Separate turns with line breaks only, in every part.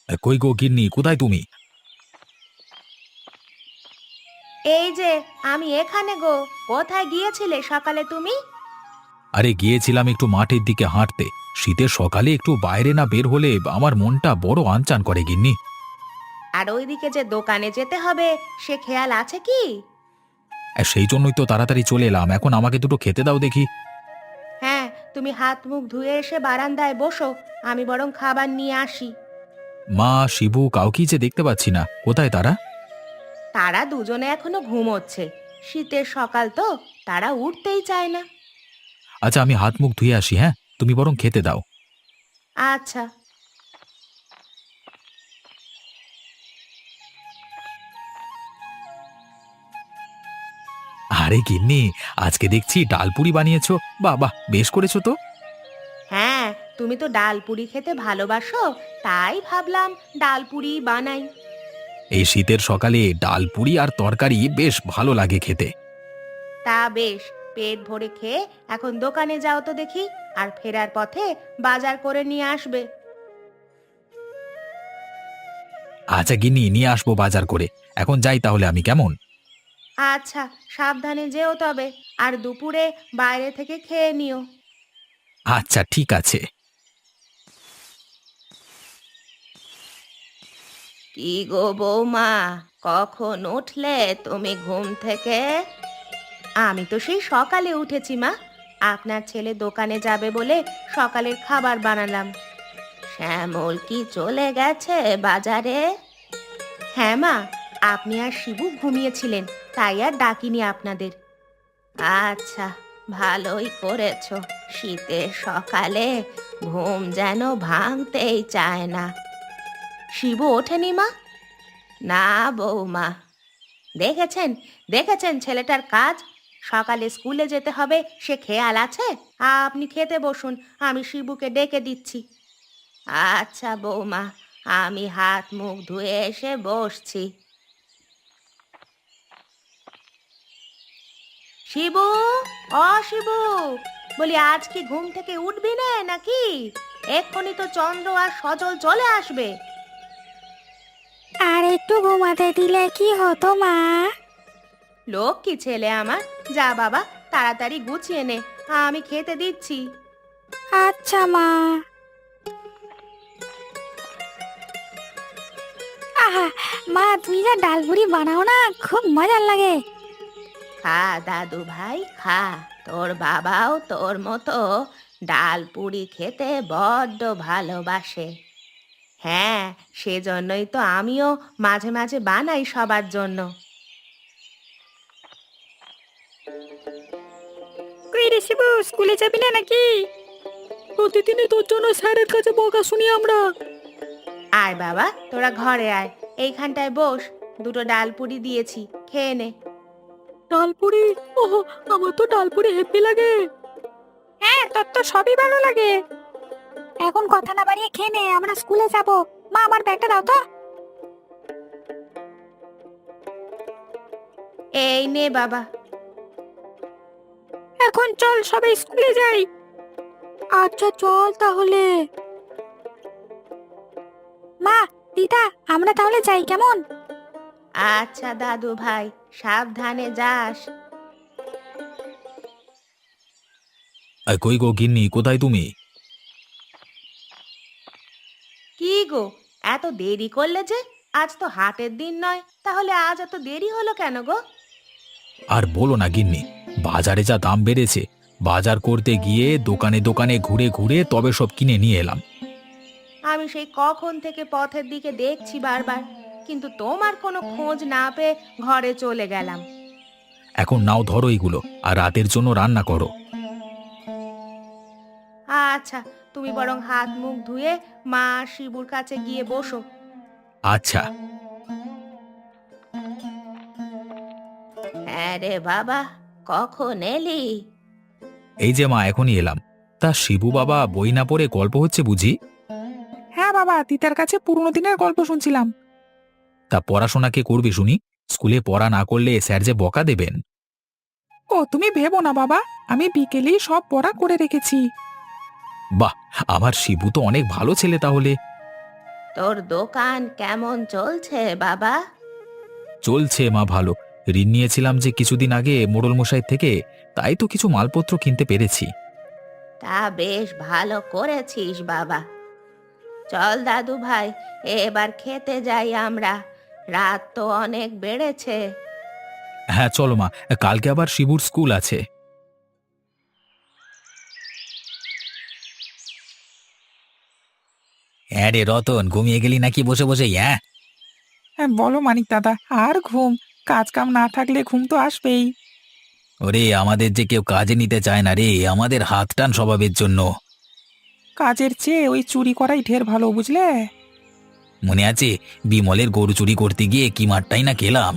কই গো গিন্নি, কোথায় তুমি?
এই যে, আমি এখানে গো। কোথায় গিয়েছিলে সকালে তুমি?
আরে গিয়েছিলাম একটু মাঠের দিকে হাঁটতে। শীতের সকালে একটু বাইরে না বের হলে আমার মনটা বড় আনচান করে গিন্নি।
আর ওইদিকে যে দোকানে যেতে হবে, সে খেয়াল আছে কি?
সেই জন্যই তো তাড়াতাড়ি চলে এলাম। এখন আমাকে দুটো খেতে দাও দেখি।
হ্যাঁ, তুমি হাত মুখ ধুয়ে এসে বারান্দায় বসো। আমি বরং খাবার নিয়ে আসি।
মা, শিবু কাউকেই যে দেখতে পাচ্ছি না, কোথায় তারা?
তারা দুজনে এখনো ঘুমোচ্ছে। শীতের সকাল তো, তারা উঠতেই চায় না।
আচ্ছা, আমি হাত মুখ ধুয়ে আসি, হ্যাঁ? তুমি বরং খেতে দাও।
আচ্ছা।
আরে গিন্নি, আজকে দেখছি ডালপুরি বানিয়েছো। বাহ বাহ, বেশ করেছো তো।
হ্যাঁ, তুমি তো ডাল পুরি খেতে ভালোবাসো, তাই ভাবলাম ডাল পুরি বানাই।
এই শীতের সকালে ডালপুরি আর তরকারি বেশ ভালো লাগে খেতে।
তা বেশ, পেট ভরে খেয়ে এখন দোকানে যাও তো দেখি, আর ফেরার পথে বাজার করে নিয়ে আসবে।
আচ্ছা গিন্নি, নিয়ে আসবো বাজার করে। এখন যাই তাহলে আমি, কেমন?
আচ্ছা, সাবধানে যেও তবে। আর দুপুরে বাইরে থেকে খেয়ে নিও।
আচ্ছা ঠিক আছে।
কি গো বৌমা, কখন উঠলে তুমি ঘুম থেকে? আমি তো সেই সকালে উঠেছি মা। আপনার ছেলে দোকানে যাবে বলে সকালের খাবার বানালাম। শ্যামল কি চলে গেছে বাজারে? হ্যাঁ মা, আপনি আর শিবু ঘুমিয়েছিলেন, তাই আর ডাকিনি আপনাদের। আচ্ছা, ভালোই করেছো। শীতের সকালে ঘুম যেন ভাঙতেই চায় না। শিবু ওঠেনি মা? না বৌমা। দেখেছেন, দেখেছেন ছেলেটার কাজ। সকালে স্কুলে যেতে হবে, সে খেয়াল আছে? আপনি খেতে বসুন, আমি শিবুকে ডেকে দিচ্ছি। আচ্ছা বৌমা, আমি হাত মুখ ধুয়ে এসে বসছি। শিবু, ও শিবু, বলি আজ কি ঘুম থেকে উঠবি না নাকি? এক্ষুনি তো চন্দ্র আর সজল চলে আসবে।
আর একটু ঘুমাতে দিলে কি হতো মা?
লক্ষ্মী ছেলে আমার। যা বাবা, তাড়াতাড়ি গুছিয়ে নে, আমি খেতে দিচ্ছি।
আচ্ছা মা। আহা, মা তুমি যা ডালপুরি বানাও না, খুব মজার লাগে।
খা দাদু ভাই খা। তোর বাবাও তোর মতো ডাল পুরি খেতে বড্ড ভালোবাসে। হ্যাঁ, সেজন্যই তো আমিও মাঝে মাঝে বানাই সবার জন্য।
কই রে শিবু, স্কুলে যাবি না নাকি? প্রতিদিনই তোর জন্য স্যারের কাছে বকা শুনি আমরা।
আয় বাবা, তোরা ঘরে আয়। এইখানটায় বস। দুটো ডাল পুরি দিয়েছি, খেয়ে নে।
ডালপুরি? ওহো, আমার তো ডালপুরি হেব্বি লাগে। হ্যাঁ, তোর তো সবই ভালো লাগে। এখন কথা না বাড়িয়ে খেয়ে নে, আমরা স্কুলে যাব। মা, আমার ব্যাগটা দাও তো।
এই নে বাবা।
এখন চল সবাই স্কুলে যাই। আচ্ছা চল তাহলে। মা, দিদা, আমরা তাহলে যাই কেমন?
আচ্ছা দাদু ভাই, সাবধানে যাস।
কই গো গিন্নি, কোথায় তুমি?
কি গো, এত দেরি করলে যে? আজ তো হাটের দিন নয়, তাহলে আজ এত দেরি হলো কেন গো?
আর বলো না গিন্নি, বাজারে যা দাম বেড়েছে। বাজার করতে গিয়ে দোকানে দোকানে ঘুরে ঘুরে তবে সব কিনে নিয়ে এলাম।
আমি সেই কখন থেকে পথের দিকে দেখছি বারবার, কিন্তু তোমার কোনো খোঁজ না পেয়ে ঘরে চলে গেলাম।
এখন নাও, ধরো এগুলো, আর রাতের জন্য রান্না করো।
আচ্ছা, তুমি বরং হাত মুখ ধুয়ে মা আর শিবুর কাছে গিয়ে বসো।
আচ্ছা।
হ্যাঁ রে বাবা, কখন এলি?
এই যে মা, এখনই এলাম। তা শিবু বাবা বই না পড়ে গল্প হচ্ছে বুঝি?
হ্যাঁ বাবা, তিতার কাছে পুরোনো দিনের গল্প শুনছিলাম।
তা পড়াশোনা কে করবে শুনি? স্কুলে পড়া না করলে স্যার যে বকা দেবেন।
ও তুমি ভেবো না বাবা, আমি বিকেলেই সব পড়া করে রেখেছি।
বাহ, আমার শিবু তো অনেক ভালো ছেলে তাহলে।
তোর দোকান কেমন চলছে বাবা?
চলছে মা ভালো। ঋণ নিয়েছিলাম যে কিছুদিন আগে মোড়ল মশাই থেকে, তাই তো কিছু মালপত্র কিনতে পেরেছি।
তা বেশ ভালো করেছিস বাবা। চল দাদু ভাই, এবার খেতে যাই আমরা, রাত তো অনেক বেড়েছে।
হ্যাঁ চলো মা, কালকে আবার শিবুর স্কুল আছে। হ্যাঁ রে রতন, ঘুমিয়ে গেলি নাকি বসে বসে? হ্যাঁ,
হ্যাঁ বলো মানিক দাদা, আর ঘুম? কাজ কাম না থাকলে ঘুম তো আসবেই।
ওরে আমাদের যে কেউ কাজে নিতে চায় না রে, আমাদের হাত টান স্বভাবের জন্য।
কাজের চেয়ে ওই চুরি করাই ঢের ভালো, বুঝলে?
মনে আছে বিমলের গরু চুরি করতে গিয়ে কি মারটাই না খেলাম।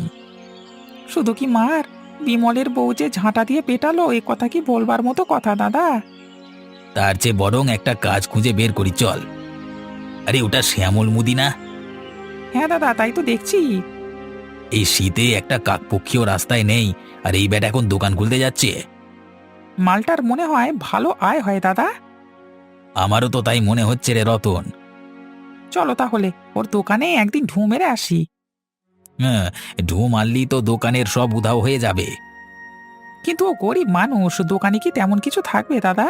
শুধু কি মার, বিমলের বউ যে ঝাঁটা দিয়ে পেটালো, এ কথা কি বলবার মতো কথা দাদা?
তার চেয়ে বরং একটা কাজ খুঁজে বের করি চল। আরে ওটা শ্যামল মুদি না?
হ্যাঁ দাদা, তাই তো দেখছি।
এই শীতে একটা কাকপক্ষীয় রাস্তায় নেই, আর এই ব্যাটা এখন দোকান খুলতে যাচ্ছে।
মালটার মনে হয় ভালো আয় হয় দাদা।
আমারও তো তাই মনে হচ্ছে রে রতন।
চলো তাহলে ওর দোকানে একদিন ঢু মেরে আসি।
হ্যাঁ, ঢু মারলি তো দোকানের সব উধাও হয়ে যাবে।
কিন্তু ও গরিব মানুষ, দোকানে কি তেমন কিছু থাকবে দাদা?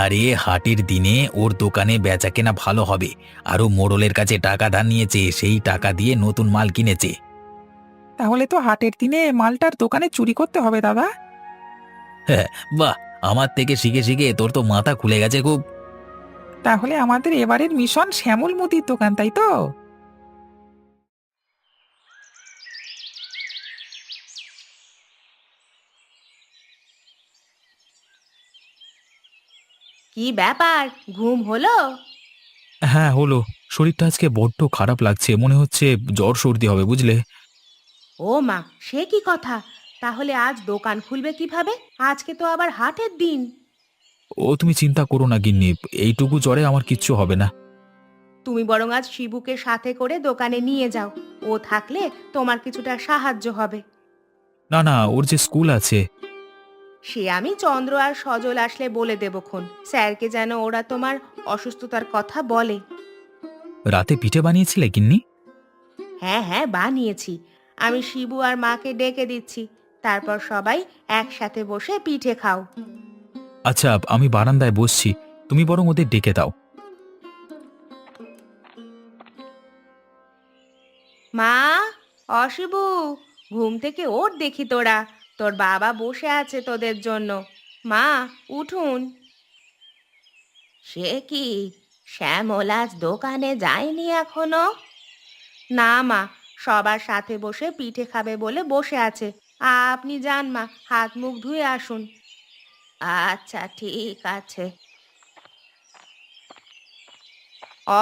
আরে হাটের দিনে ওর দোকানে বেচা কেনা ভালো হবে। আরও মোড়লের কাছে টাকা ধার নিয়েছে, সেই টাকা দিয়ে নতুন মাল কিনেছে।
তাহলে তো হাটের দিনে মালটার দোকানে চুরি করতে হবে দাদা।
হ্যাঁ, বাহ, আমার থেকে শিখে শিখে তোর তো মাথা খুলে গেছে খুব।
তাহলে আমাদের এবারের মিশন শ্যামল মুদির দোকান, তাই তো?
কি ব্যাপার, ঘুম হলো?
হ্যাঁ হলো। শরীরটা আজকে বড্ড খারাপ লাগছে, মনে হচ্ছে জ্বর সর্দি হবে বুঝলে।
ও মা, সে কি কথা! তাহলে আজ দোকান খুলবে কিভাবে? আজকে তো আবার হাটের দিন।
ও তুমি চিন্তা করো না গিন্নি, এইটুকু জ্বরে আমার কিচ্ছু হবে না।
তুমি বরং আজ শিবুকে সাথে করে দোকানে নিয়ে যাও, ও থাকলে তোমার কিছুটা সাহায্য হবে।
না না, ওর যে স্কুল আছে।
সে আমি চন্দ্র আর সজল আসলে বলে দেবক্ষণ, স্যারকে যেন ওরা তোমার অসুস্থতার কথা বলে।
রাতে পিঠে বানিয়েছিলে গিন্নি?
হ্যাঁ হ্যাঁ, বানিয়েছি। আমি শিবু আর মাকে ডেকে দিচ্ছি, তারপর সবাই একসাথে বসে পিঠে খাও।
আচ্ছা, আমি বারান্দায় বসছি, তুমি বরং ওদের ডেকে দাও।
মা, অশিবু, ঘুম থেকে ওঠ দেখি তোরা, তোর বাবা বসে আছে তোদের জন্য। মা, উঠুন। সে কি, শ্যামল আজ দোকানে যায়নি এখনো? না মা, সবার সাথে বসে পিঠে খাবে বলে বসে আছে। আপনি যান মা, হাত মুখ ধুয়ে আসুন। আচ্ছা ঠিক আছে।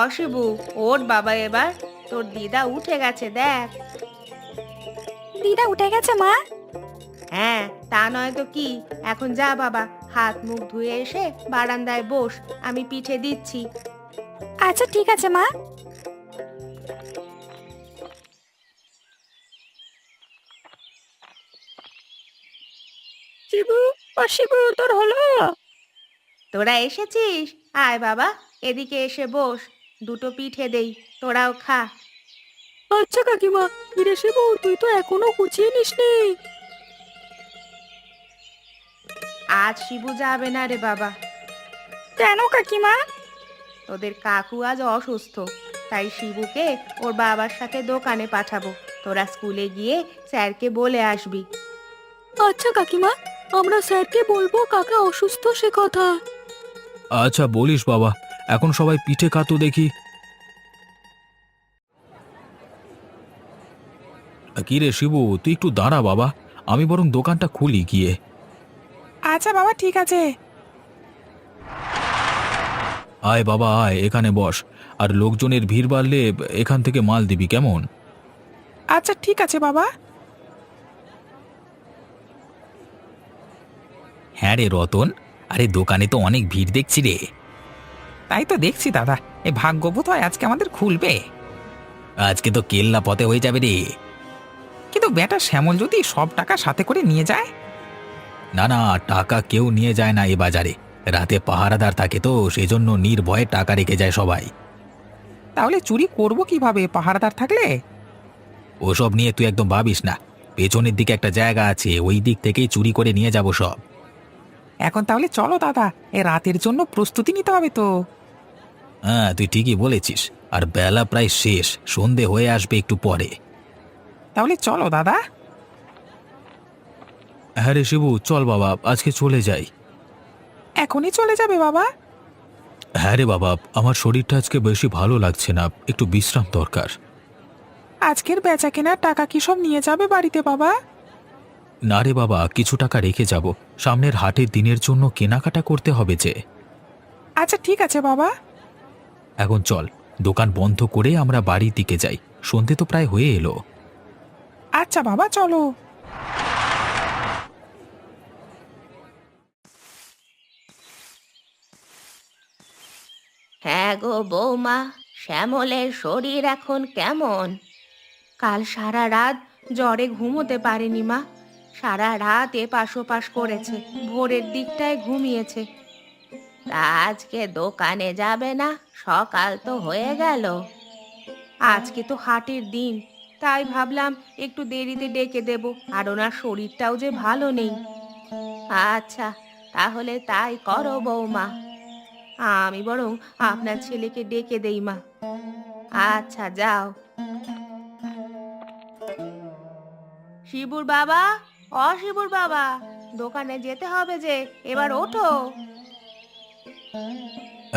অশিবু, ওঠ বাবা এবার, তোর দিদা উঠে গেছে দেখ।
দিদা উঠে গেছে মা?
হ্যাঁ, তা নয় তো কি। এখন যা বাবা, হাত মুখ ধুয়ে এসে বারান্দায় বস, আমি পিঠে দিচ্ছি।
আচ্ছা ঠিক আছে মা। শিবু, ও শিবু, তোর হলো?
তোরা এসেছিস? আয় বাবা, এদিকে এসে বস, দুটো পিঠে দেই, তোরাও খা।
আচ্ছা কাকিমা। ফিরে শিবু, তুই তো এখনো গুছিয়ে নিসনি।
আজ শিবু যাবে না রে বাবা।
কেন কাকিমা?
তোদের কাকু আজ অসুস্থ, তাই শিবুকে ওর বাবার সাথে দোকানে পাঠাবো। তোরা স্কুলে গিয়ে স্যারকে বলে আসবি।
আচ্ছা কাকিমা, আমরা স্যারকে বলবো কাকা অসুস্থ সে কথা।
আচ্ছা বলিস বাবা, এখন সবাই পিঠে খাতো দেখি। কি রে শিবু, তুই একটু দাঁড়া বাবা, আমি বরং দোকানটা খুলি গিয়ে।
আচ্ছা বাবা, ঠিক আছে।
আয় বাবা আয়, এখানে বস। আর লোকজনের ভিড় বাড়লে এখান থেকে মাল দিবি কেমন?
আচ্ছা ঠিক আছে বাবা।
হ্যাঁ রে রতন, আরে দোকানে তো অনেক ভিড় দেখছি রে।
তাই তো দেখছি দাদা, এই ভাগ্যবোধ হয় আজকে আমাদের খুলবে।
আজকে তো কেল্লা পথে হয়ে যাবে রে।
কিন্তু বেটা শ্যামল যদি সব টাকা সাথে করে নিয়ে যায়?
না না, টাকা কেউ নিয়ে যায় না এ বাজারে। রাতে পাহারাদার থাকে তো, সেজন্য নির্ভয়ে টাকা রেখে যায় সবাই।
তাহলে চুরি করব কিভাবে, পাহারাদার থাকলে?
ওসব নিয়ে তুই একদম ভাবিস না। পেছনের দিকে একটা জায়গা আছে, ওই দিক থেকেই চুরি করে নিয়ে যাব সব।
এখন তাহলে চলো দাদা, এ রাতের জন্য প্রস্তুতি নিতে হবে তো।
হ্যাঁ, তুই ঠিকই বলেছিস। আর বেলা প্রায় শেষ, সন্ধে হয়ে আসবে একটু পরে।
তাহলে চলো দাদা।
হ্যাঁ রে শিবু, চল বাবা, আজকে চলে যাই।
এখনই চলে যাবে বাবা?
হ্যাঁ রে বাবা, আমার শরীরটা আজকে বেশি ভালো লাগছে না, একটু বিশ্রাম দরকার।
আজকের বেচা কেনার টাকা কি সব নিয়ে যাবে বাড়িতে বাবা?
না রে বাবা, কিছু টাকা রেখে যাব, সামনের হাটের দিনের জন্য কেনাকাটা করতে হবে যে।
আচ্ছা ঠিক আছে বাবা।
এখন চল, দোকান বন্ধ করে আমরা বাড়ির দিকে যাই, সন্ধে তো প্রায় হয়ে এলো।
আচ্ছা বাবা চলো।
হ্যাঁ গো বৌমা, শ্যামলের শরীর এখন কেমন? কাল সারা রাত জ্বরে ঘুমোতে পারেনি মা। সারা রাত এপাশ ওপাশ করেছে, ভোরের দিকটায় ঘুমিয়েছে। তা আজকে দোকানে যাবে না? সকাল তো হয়ে গেল। আজকে তো হাটের দিন, তাই ভাবলাম একটু দেরিতে ডেকে দেব, আর ওনার শরীরটাও যে ভালো নেই। আচ্ছা, তাহলে তাই করো বৌমা। আমি বরং আপনার ছেলেকে ডেকে দেই মা। আচ্ছা যাও। শিবুর বাবা, শিবুর বাবা, দোকানে যেতে হবে যে, এবার ওঠো।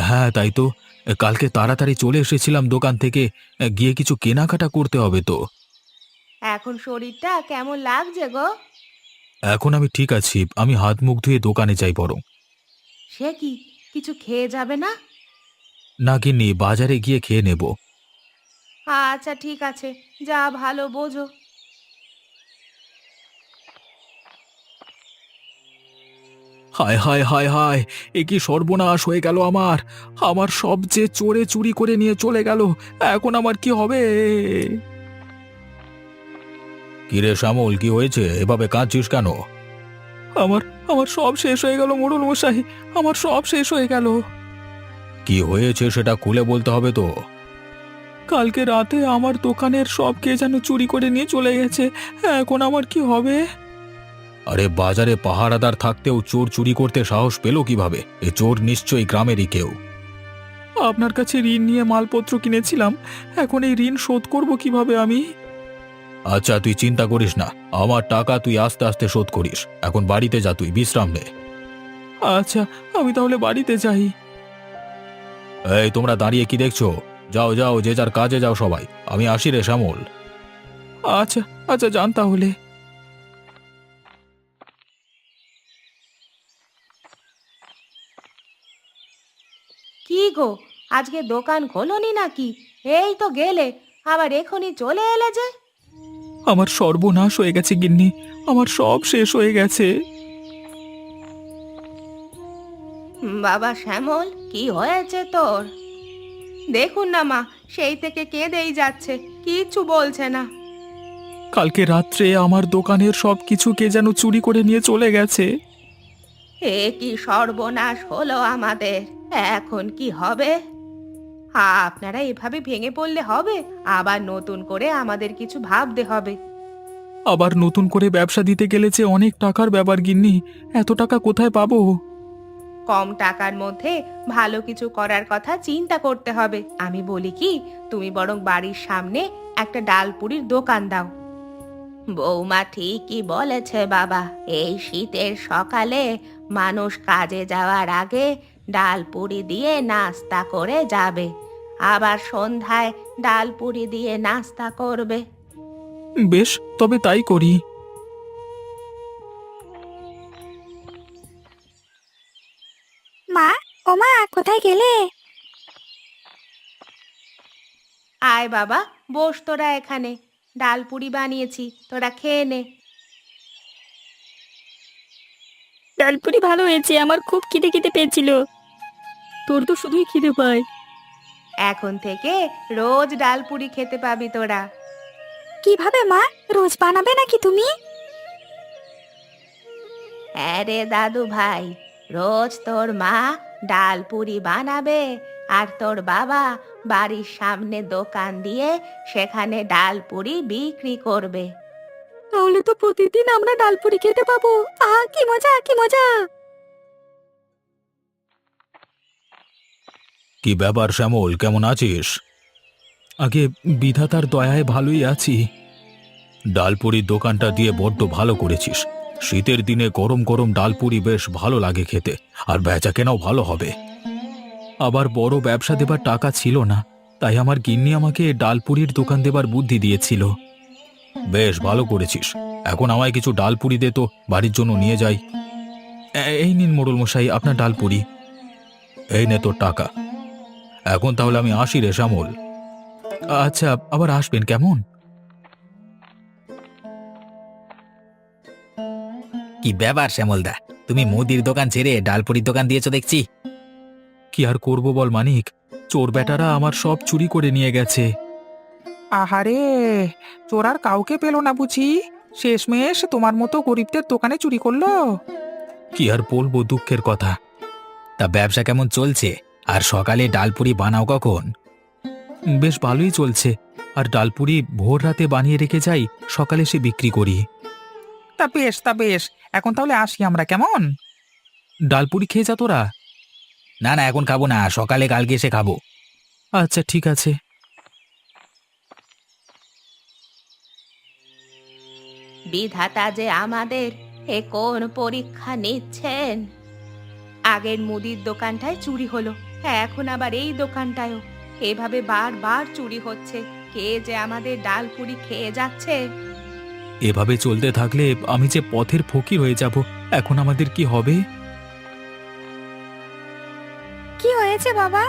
হ্যাঁ তাই তো, কালকে তাড়াতাড়ি চলে এসেছিলাম দোকান থেকে, গিয়ে কিছু কেনাকাটা করতে হবে তো।
এখন শরীরটা কেমন লাগছে গো?
এখন আমি ঠিক আছি, আমি হাত মুখ ধুয়ে দোকানে যাই বরং।
সে কি, কিছু খেয়ে যাবে না?
না গিন্নি, বাজারে গিয়ে খেয়ে নেব।
আচ্ছা ঠিক আছে, যা ভালো বোঝো।
হায় হায় হায় হায়, এ কি সর্বনাশ হয়ে গেল আমার! আমার সব যে চোরে চুরি করে নিয়ে চলে গেল, এখন আমার কি হবে? কিরে শ্যামল, কি হয়েছে? এভাবে কাঁদছিস কেন? আমার আমার সব শেষ হয়ে গেল মোড়ল মশাই, আমার সব শেষ হয়ে গেল। কি হয়েছে সেটা খুলে বলতে হবে তো। কালকে রাতে আমার দোকানের সব কে যেন চুরি করে নিয়ে চলে গেছে, এখন আমার কি হবে? আরে বাজারে পাহারাদার থাকতেও চোর চুরি করতে সাহস পেল কিভাবে? এ চোর নিশ্চয়ই গ্রামেরই কেউ। আপনার কাছে ঋণ নিয়ে মালপত্র কিনেছিলাম, এখন এই ঋণ শোধ করব কিভাবে আমি? আচ্ছা তুই চিন্তা করিস না, আমার টাকা তুই আস্তে আস্তে শোধ করিস। এখন বাড়িতে যা, তুই বিশ্রাম নে। আচ্ছা, আমি তাহলে বাড়িতে যাই। এই তোমরা দাঁড়িয়ে কি দেখছো? যাও যাও, যে যার কাজে যাও সবাই, আমি আসি রে শ্যামল। আচ্ছা আচ্ছা, যান তাহলে।
কি গো, আজকে দোকান খোলনি নাকি? এই তো গেলে, আবার এখনই চলে এলে যে।
আমার সর্বনাশ হয়ে গেছে গিন্নি, আমার সব শেষ হয়ে গেছে।
বাবা শ্যামল, কি হয়েছে তোর? দেখুন না মা, সেই থেকে কেঁদেই যাচ্ছে, কিচ্ছু বলছে না।
কালকে রাত্রে আমার দোকানের সব কিছু কে যেন চুরি করে নিয়ে চলে গেছে।
এ কি সর্বনাশ হলো আমাদের! এখন কি হবে? আপনারা এভাবে ভেঙে পড়লে হবে? আবার নতুন করে আমাদের কিছু ভাবতে হবে।
আবার নতুন করে ব্যবসা দিতে গেলে যে অনেক টাকার ব্যাপার গিন্নি, এত টাকা কোথায় পাবো?
কম টাকার মধ্যে ভালো কিছু করার কথা চিন্তা করতে হবে। আমি বলি কি, তুমি বরং বাড়ির সামনে একটা ডালপুরির দোকান দাও। বৌমা ঠিকই বলেছে বাবা, এই শীতের সকালে মানুষ কাজে যাওয়ার আগে ডালপুরি দিয়ে নাস্তা করে যাবে, আবার সন্ধ্যায় ডালপুরি দিয়ে নাস্তা করবে।
বেশ, তবে তাই করি।
মা, ও মা, কোথায় গেলে?
আয় বাবা, বস তোরা এখানে, ডালপুরি বানিয়েছি, তোরা খেয়ে নে।
ডালপুরি ভালো হয়েছে, আমার খুব খিদে খিদে পেয়েছিল। তোর তো শুধুই খিদে পায়।
এখন থেকে রোজ ডালপুরি খেতে পাবি তোরা।
কিভাবে মা, রোজ বানাবে নাকি তুমি?
হ্যাঁ রে দাদু ভাই, রোজ তোর মা ডাল পুরি বানাবে আর তোর বাবা বাড়ির সামনে দোকান দিয়ে সেখানে ডাল পুরি বিক্রি করবে।
তাহলে তো প্রতিদিন আমরা ডালপুরি খেতে পাবো। আহা, কি মজা, কি মজা!
কি ব্যাপার শ্যামল, কেমন আছিস? আগে বিধাতার দয়ায় ভালোই আছি। ডালপুরির দোকানটা দিয়ে বড্ড ভালো করেছিস। শীতের দিনে গরম গরম ডালপুরি বেশ ভালো লাগে খেতে, আর বেচা কেনাও ভালো হবে। আবার বড় ব্যবসা দেবার টাকা ছিল না, তাই আমার গিন্নি আমাকে ডালপুরির দোকান দেবার বুদ্ধি দিয়েছিল। বেশ ভালো করেছিস। এখন আমায় কিছু ডালপুরি দে তো, বাড়ির জন্য নিয়ে যাই। এই নিন মোড়ল মশাই আপনার ডালপুরি। এই নে তোর টাকা। এখন তাহলে আমি আসি রে শ্যামল। আচ্ছা, আবার আসবেন কেমন?
কি ব্যাপার শ্যামলদা, তুমি মুদির দোকান ছেড়ে ডালপুরির দোকান দিয়েছো দেখছি।
কি আর করব বল মানিক, চোর বেটারা আমার সব চুরি করে নিয়ে গেছে।
আহারে, চোর আর কাউকে পেল না বুঝি, শেষমেশ তোমার মতো গরিবদের দোকানে চুরি করলো।
কি আর বলবো দুঃখের কথা।
তা ব্যবসা কেমন চলছে? আর সকালে ডালপুরি বানাও কখন?
বেশ ভালোই চলছে। আর ডালপুরি ভোর রাতে বানিয়ে রেখে যাই, সকালে সে বিক্রি করি।
তা বেশ, তা বেশ, এখন তাহলে আসি আমরা কেমন?
ডালপুরি খেয়ে যা তোরা।
না না, এখন খাবো না, সকালে কালকে এসে খাবো।
আচ্ছা ঠিক আছে।
বিধাতা যে আমাদের এ কোন পরীক্ষা নিচ্ছেন। আগের মুদির দোকানটায় চুরি হলো, এখন আবার এই দোকানটায়ও এভাবে বারবার চুরি হচ্ছে। কে যে আমাদের ডালপুরি খেয়ে যাচ্ছে।
এভাবে চলতে থাকলে আমি যে পথের ফকির হয়ে যাব। এখন আমাদের কি হবে?
কি হয়েছে বাবা?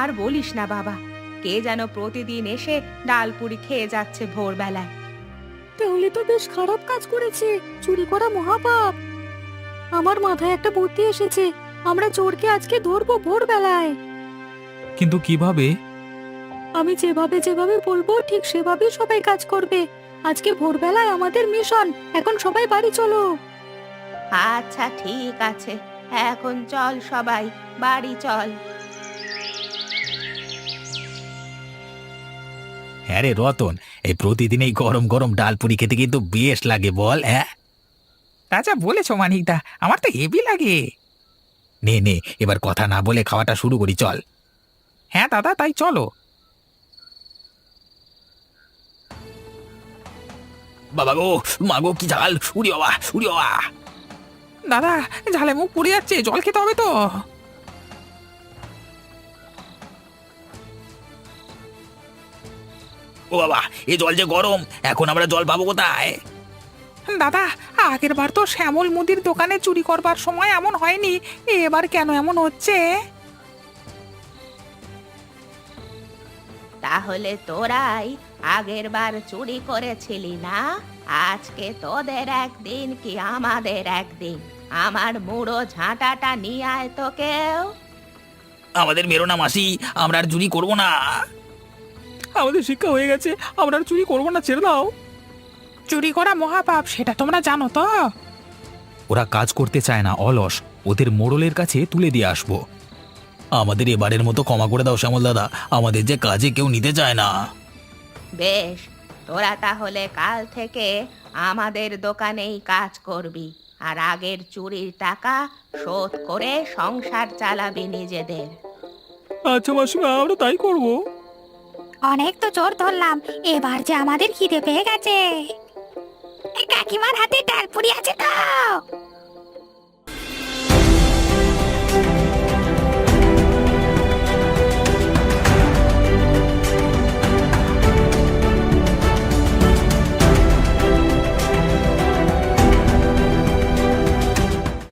আর বলিস না বাবা, কে যেন প্রতিদিন এসে ডালপুরি খেয়ে যাচ্ছে ভোরবেলায়।
তাহলে তো বেশ খারাপ কাজ করেছে, চুরি করা মহাপাপ। আমার মাথায় একটা বুদ্ধি এসেছে, আমরা চোরকে আজকে ধরবো ভোরবেলায়।
কিন্তু কিভাবে?
আমি যেভাবে যেভাবে বলবো ঠিক সেভাবেই সবাই কাজ করবে। আজকে ভোরবেলায় আমাদের মিশন। এখন সবাই বাড়ি চলো।
আচ্ছা ঠিক আছে, এখন চল সবাই বাড়ি চল।
হ্যাঁ রে রতন, এই প্রতিদিন এই গরম গরম ডালপুরি খেতে কিন্তু বেশ লাগে বল। হ্যাঁ
তা যা বলেছো মানিকদা, আমার তো হেভি লাগে।
নে নে, এবার কথা না বলে খাওয়াটা শুরু করি, চল।
হ্যাঁ দাদা, তাই চলো।
বাবা গো, মাগো, কি ঝাল! উড়ি বাবা, উড়ি বাবা!
দাদা, ঝালে মুখ পুড়ে যাচ্ছে, জল খেতে হবে তো।
ও বাবা, এ জল যে গরম, এখন আমরা জল পাবো কোথায়?
দাদা, আগের বার তো শ্যামল মুদির দোকানে চুরি করবার সময় এমন হয়নি, এবার কেন এমন হচ্ছে?
তাহলে তোরাই আগের বার চুরি করেছিলি না? আজকে তোদের একদিন কি আমাদের একদিন। আমার মুড়ো ঝাঁটাটা নিয়ে আয় তো কেউ।
আমাদের মেরো না মাসি, আমরা আর চুরি করবো না।
আমাদের শিক্ষা হয়ে গেছে, আমরা আর চুরি করবো না, ছেড়ে দাও।
চুরি করা মহাপাপ, সেটা তোমরা জানো তো।
ওরা কাজ করতে চায় না, অলস। ওদের মোড়লের কাছে তুলে দিয়ে আসবো।
আমাদের এবারের মতো ক্ষমা করে দাও শ্যামল দাদা, আমাদের যে কাজে কেউ নিতে চায় না।
বেশ, তোরা তাহলে কাল থেকে আমাদের দোকানেই কাজ করবি, আর আগের চুরির টাকা শোধ করে সংসার চালাবি নিজেদের।
আচ্ছা মাসিমা, আমরা তাই করবো।
অনেক তো চোর ধরলাম, এবার যে আমাদের খিদে পেয়ে গেছে। এই কাকিমার হাতে ডালপুরি আছে তো?